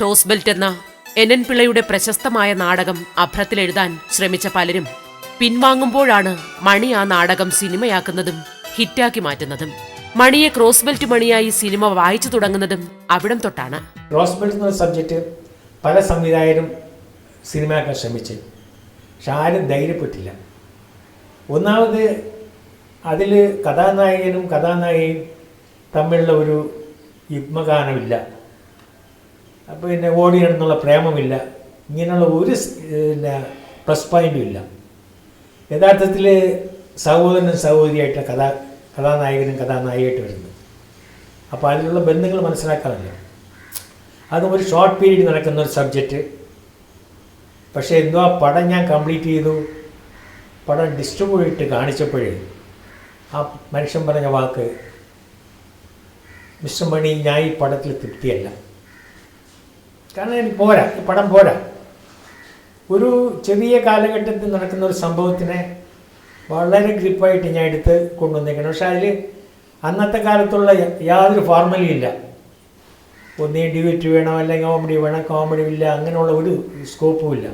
Cross belt എന്ന NN പിള്ളയുടെ പ്രശസ്തമായ നാടകം അഭ്രത്തിലെഴുതാൻ ശ്രമിച്ച പലരും പിൻവാങ്ങുമ്പോഴാണ് മണി ആ നാടകം സിനിമയാക്കുന്നതും ഹിറ്റാക്കി മാറ്റുന്നതും. മണിയെ ക്രോസ് ബെൽറ്റ് മണിയായി സിനിമ വായിച്ചു തുടങ്ങുന്നതും അവിടം തൊട്ടാണ്. ക്രോസ് ബെൽറ്റ് എന്ന സബ്ജക്റ്റ് പല സംവിധായകരും സിനിമയാക്കാൻ ശ്രമിച്ചു, പക്ഷെ ആരും ധൈര്യപ്പെട്ടില്ല. ഒന്നാമത് അതിൽ കഥാനായകനും കഥാനായികയും തമ്മിലുള്ള ഒരു യുഗ്മഗാനമില്ല, അപ്പോൾ പിന്നെ ഓടിയെന്നുള്ള പ്രേമമില്ല, ഇങ്ങനെയുള്ള ഒരു പ്ലസ് പോയിൻറ്റും ഇല്ല. യഥാർത്ഥത്തിൽ സഹോദരനും സഹോദരിയായിട്ട് കഥാനായകനും കഥാനായികയായിട്ട് വരുന്നത്. അപ്പോൾ അതിലുള്ള ബന്ധങ്ങൾ മനസ്സിലാക്കാറില്ല. അതും ഒരു ഷോർട്ട് പീരീഡ് നടക്കുന്ന ഒരു സബ്ജക്റ്റ്. പക്ഷേ എന്തോ ആ പടം ഞാൻ കംപ്ലീറ്റ് ചെയ്തു, പടം ഡിസ്ട്രിബ്യൂട്ട് കാണിച്ചപ്പോഴേ ആ മനുഷ്യൻ പറഞ്ഞ വാക്ക്, മിസ്റ്റർ മണി, ഞാൻ ഈ പടത്തിൽ തൃപ്തിയല്ല. കാരണം എനിക്ക് പോരാ, ഈ പടം പോരാ. ഒരു ചെറിയ കാലഘട്ടത്തിൽ നടക്കുന്ന ഒരു സംഭവത്തിനെ വളരെ ഗ്രിപ്പായിട്ട് ഞാൻ എടുത്ത് കൊണ്ടുവന്നേക്കണം. പക്ഷെ അതിൽ അന്നത്തെ കാലത്തുള്ള യാതൊരു ഫോർമലിയും ഇല്ല. ഒന്നേ ഡിബേറ്റ് വേണം, അല്ലെങ്കിൽ കോമഡി വേണം, കോമഡി ഇല്ല, അങ്ങനെയുള്ള ഒരു സ്കോപ്പും ഇല്ല.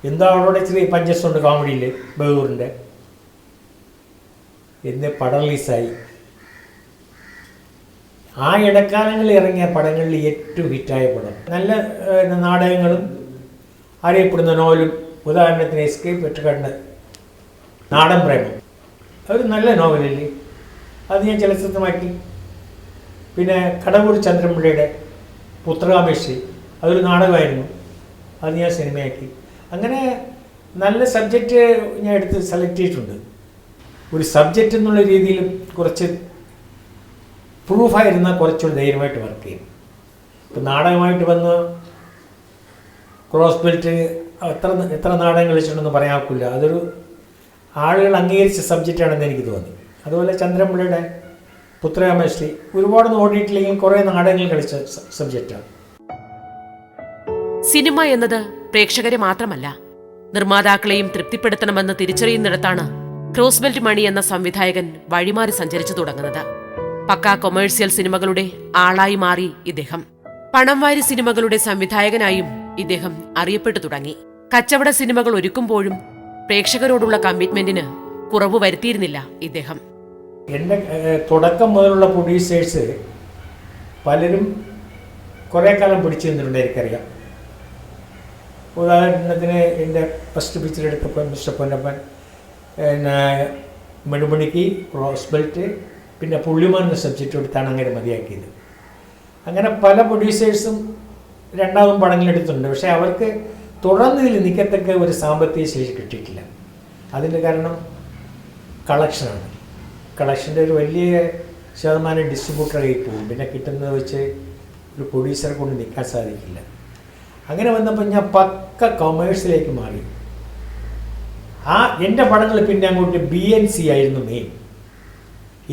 എന്തോ അവളോട് ചെറിയ പഞ്ചസുണ്ട് കോമഡിയിൽ ബഹൂറിൻ്റെ. എന്ന് പടം റിലീസായി. ആ ഇടക്കാലങ്ങളിൽ ഇറങ്ങിയ പടങ്ങളിൽ ഏറ്റവും ഹിറ്റായ പടം, നല്ല നാടകങ്ങളും അറിയപ്പെടുന്ന നോവലും. ഉദാഹരണത്തിന് എസ്കേപ്പ് വെട്ടക്കാടിൻ്റെ നാടൻ പ്രേമം, ഒരു നല്ല നോവലല്ലേ, അത് ഞാൻ ചലച്ചിത്രമാക്കി. പിന്നെ കടവൂർ ചന്ദ്രൻപിള്ളയുടെ പുത്രകാമേശ്വരി, അതൊരു നാടകമായിരുന്നു, അത് ഞാൻ സിനിമയാക്കി. അങ്ങനെ നല്ല സബ്ജക്റ്റ് ഞാൻ എടുത്ത് സെലക്ട് ചെയ്തിട്ടുണ്ട്. ഒരു സബ്ജക്റ്റ് എന്നുള്ള രീതിയിൽ കുറച്ച് പ്രൂഫായിരുന്നാൽ കുറച്ചുകൂടി ധൈര്യമായിട്ട് വർക്ക് ചെയ്യും. ഇപ്പം നാടകമായിട്ട് വന്ന് ക്രോസ് ബെൽറ്റ് എത്ര നാടകങ്ങൾ വെച്ചിട്ടുണ്ടെന്ന് പറയാക്കില്ല. അതൊരു ആളുകൾ അംഗീകരിച്ച സബ്ജക്റ്റാണെന്ന് എനിക്ക് തോന്നി. അതുപോലെ ചന്ദ്രൻപിള്ളയുടെ പുത്രകാമേശ്വരി ഒരുപാടൊന്നും ഓടിയിട്ടില്ലെങ്കിൽ കുറേ നാടകങ്ങൾ കളിച്ച സബ്ജക്റ്റാണ്. സിനിമ എന്നത് പ്രേക്ഷകരെ മാത്രമല്ല, നിർമ്മാതാക്കളെയും തൃപ്തിപ്പെടുത്തണമെന്ന് തിരിച്ചറിയുന്നിടത്താണ് ക്രോസ് ബെൽറ്റ് മണി എന്ന സംവിധായകൻ വഴിമാറി സഞ്ചരിച്ചു തുടങ്ങുന്നത്. പക്കാ കൊമേഴ്സ്യൽ സിനിമകളുടെ ആളായി മാറി ഇദ്ദേഹം. പണം വാരി സിനിമകളുടെ സംവിധായകനായും ഇദ്ദേഹം അറിയപ്പെട്ടു തുടങ്ങി. കച്ചവട സിനിമകൾ ഒരുക്കുമ്പോഴും പ്രേക്ഷകരോടുള്ള കമ്മിറ്റ്മെന്റിന് കുറവ് വരുത്തിയിരുന്നില്ല ഇദ്ദേഹം. എൻ്റെ തുടക്കം മുതലുള്ള പ്രൊഡ്യൂസേഴ്സ് പലരും കുറേ കാലം പിടിച്ചു നിന്നിട്ടുണ്ട്, എനിക്കറിയാം. ഉദാഹരണത്തിന് എൻ്റെ ഫസ്റ്റ് പിക്ചർ എടുത്തപ്പോൾ മിസ്റ്റർ പൊന്നപ്പൻ, പിന്നെ മെടുമണിക്ക്, ക്രോസ് ബെൽറ്റ്, പിന്നെ പുള്ളിമാൻ എന്ന സബ്ജക്റ്റ് എടുത്താണ് അങ്ങനെ മതിയാക്കിയത്. അങ്ങനെ പല പ്രൊഡ്യൂസേഴ്സും രണ്ടാമതും പടങ്ങളെടുത്തിട്ടുണ്ട്. പക്ഷേ അവർക്ക് തുടർന്ന് ഇതിൽ നിൽക്കത്തക്ക ഒരു സാമ്പത്തിക ശേഷി കിട്ടിയിട്ടില്ല. അതിൻ്റെ കാരണം കളക്ഷനാണ്. കളക്ഷൻ്റെ ഒരു വലിയ ശതമാനം ഡിസ്ട്രിബ്യൂട്ടറായി പോകും. പിന്നെ കിട്ടുന്നത് വെച്ച് ഒരു പ്രൊഡ്യൂസറെ കൊണ്ട് നിൽക്കാൻ സാധിക്കില്ല. അങ്ങനെ വന്നപ്പോൾ ഞാൻ പക്ക കൊമേഴ്സിലേക്ക് മാറി. എൻ്റെ പടങ്ങൾ പിന്നെ അങ്ങോട്ട് BNC ആയിരുന്നു മെയിൻ.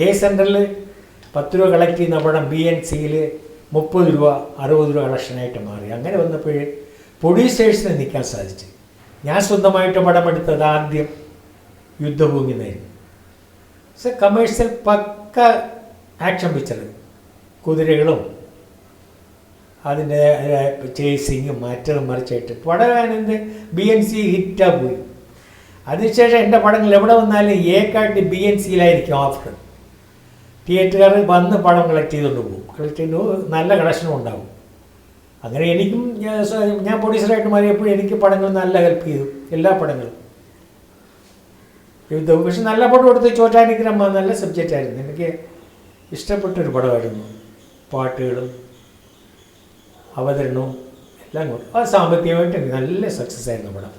A സെൻറ്ററിൽ 10 രൂപ കളക്ട് ചെയ്യുന്ന പടം BNCയിൽ 30 രൂപ 60 രൂപ കളക്ഷനായിട്ട് മാറി. അങ്ങനെ വന്നപ്പോൾ പ്രൊഡ്യൂസേഴ്സിനെ നിൽക്കാൻ സാധിച്ചു. ഞാൻ സ്വന്തമായിട്ട് പടമെടുത്തത് ആദ്യം യുദ്ധഭൂമി എന്നായിരുന്നു. കമേഴ്ഷ്യൽ പക്ക ആക്ഷൻ പിക്ചർ, കുതിരകളും അതിൻ്റെ ചേസിങ്ങും മറ്റതും മറിച്ചായിട്ട് പടം BNC ഹിറ്റായി പോയി. അതിനുശേഷം എൻ്റെ പടങ്ങൾ എവിടെ വന്നാലും ഏക്കായിട്ട് BNCയിലായിരിക്കും ഓഫർ. തിയേറ്ററുകാർ വന്ന് പടം കളക്ട് ചെയ്തുകൊണ്ട് പോകും. കളക്ട് ചെയ്യുമ്പോൾ നല്ല കളക്ഷനും ഉണ്ടാകും. അങ്ങനെ എനിക്കും ഞാൻ പ്രൊഡ്യൂസറായിട്ട് മാറിയപ്പോൾ എനിക്ക് പടങ്ങൾ നല്ല ഹെൽപ്പ് ചെയ്തു, എല്ലാ പടങ്ങളും. പക്ഷെ നല്ല പടം എടുത്ത് ചോറ്റാനിക്കരമ്മ നല്ല സബ്ജക്റ്റായിരുന്നു, എനിക്ക് ഇഷ്ടപ്പെട്ടൊരു പടമായിരുന്നു. പാട്ടുകളും അവതരണവും എല്ലാം കൂടെ അത് സാമ്പത്തികമായിട്ട് നല്ല സക്സസ് ആയിരുന്നു പടം.